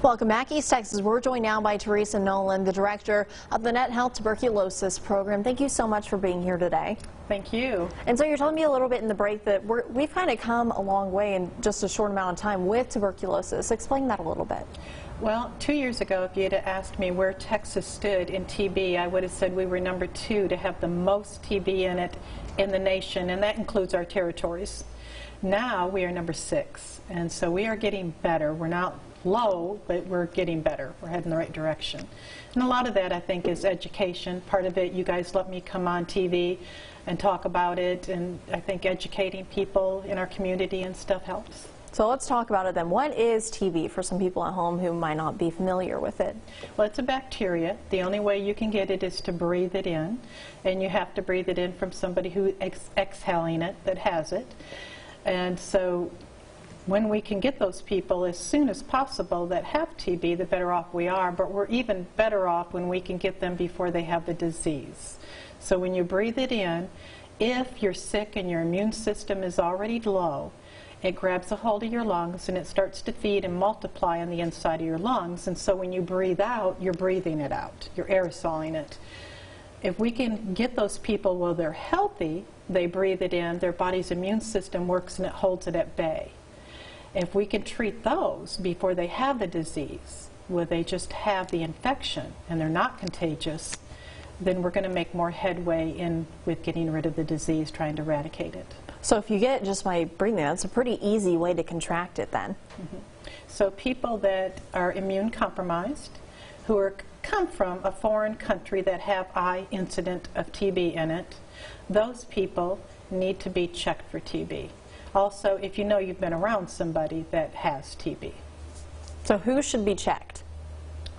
Welcome back, East Texas. We're joined now by Teresa Nolan, the director of the Net Health Tuberculosis Program. Thank you so much for being here today. Thank you. And so you're telling me a little bit in the break that we've kind of come a long way in just a short amount of time with tuberculosis. Explain that a little bit. Well, 2 years ago, if you'd have asked me where Texas stood in TB, I would have said we were number 2 to have the most TB in it in the nation, and that includes our territories. Now we are number 6, and so we are getting better. We're not low, but we're getting better. We're heading in the right direction. And a lot of that, I think, is education. Part of it, you guys let me come on TV and talk about it, and I think educating people in our community and stuff helps. So let's talk about it then. What is TB for some people at home who might not be familiar with it? Well, it's a bacteria. The only way you can get it is to breathe it in, and you have to breathe it in from somebody who exhaling it that has it. And so when we can get those people as soon as possible that have TB, the better off we are, but we're even better off when we can get them before they have the disease. So when you breathe it in, if you're sick and your immune system is already low, it grabs a hold of your lungs and it starts to feed and multiply on the inside of your lungs, and so when you breathe out, you're breathing it out, you're aerosoling it. If we can get those people while they're healthy, they breathe it in, their body's immune system works and it holds it at bay. If we can treat those before they have the disease, where they just have the infection and they're not contagious, then we're going to make more headway in with getting rid of the disease, trying to eradicate it. So if you get it just by breathing, that's a pretty easy way to contract it then. So people that are immune compromised, who come from a foreign country that have high incident of TB in it, those people need to be checked for TB. Also, if you know you've been around somebody that has TB. So who should be checked?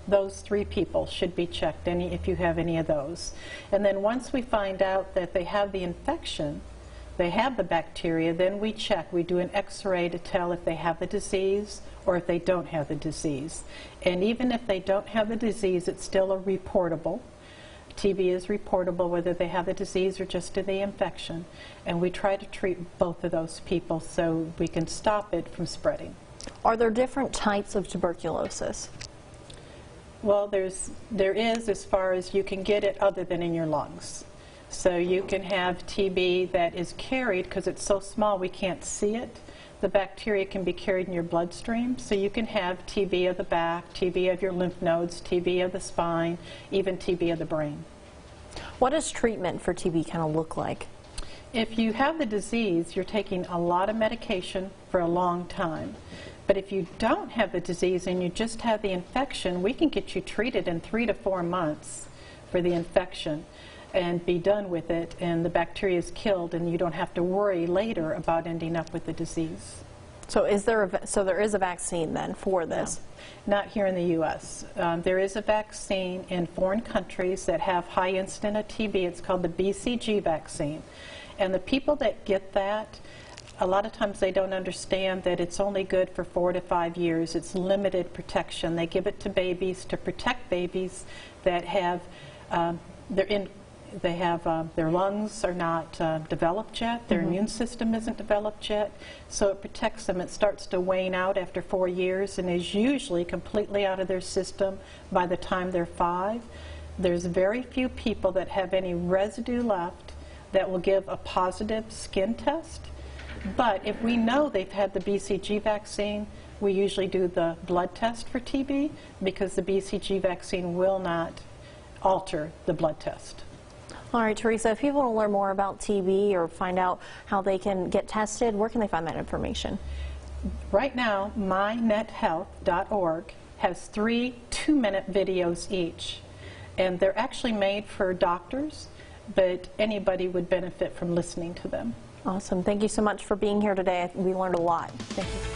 Those 3 people should be checked, if you have any of those. And then once we find out that they have the infection, they have the bacteria, then we check. We do an X-ray to tell if they have the disease or if they don't have the disease. And even if they don't have the disease, it's still a reportable. TB is reportable whether they have the disease or just the infection. And we try to treat both of those people so we can stop it from spreading. Are there different types of tuberculosis? Well, there is, as far as you can get it other than in your lungs. So you can have TB that is carried, because it's so small we can't see it. The bacteria can be carried in your bloodstream. So you can have TB of the back, TB of your lymph nodes, TB of the spine, even TB of the brain. What does treatment for TB kind of look like? If you have the disease, you're taking a lot of medication for a long time. But if you don't have the disease and you just have the infection, we can get you treated in 3 to 4 months for the infection and be done with it, and the bacteria is killed, and you don't have to worry later about ending up with the disease. So there is a vaccine then for this? No, not here in the U.S. There is a vaccine in foreign countries that have high incidence of TB. It's called the BCG vaccine. And the people that get that, a lot of times they don't understand that it's only good for 4 to 5 years. It's limited protection. They give it to babies to protect babies that have their lungs are not developed yet, their immune system isn't developed yet, so it protects them. It starts to wane out after 4 years and is usually completely out of their system by the time they're 5. There's very few people that have any residue left that will give a positive skin test. But if we know they've had the BCG vaccine, we usually do the blood test for TB, because the BCG vaccine will not alter the blood test. All right, Teresa, if people want to learn more about TB or find out how they can get tested, where can they find that information? Right now, mynethealth.org has 3 2-minute videos each. And they're actually made for doctors, but anybody would benefit from listening to them. Awesome. Thank you so much for being here today. We learned a lot. Thank you.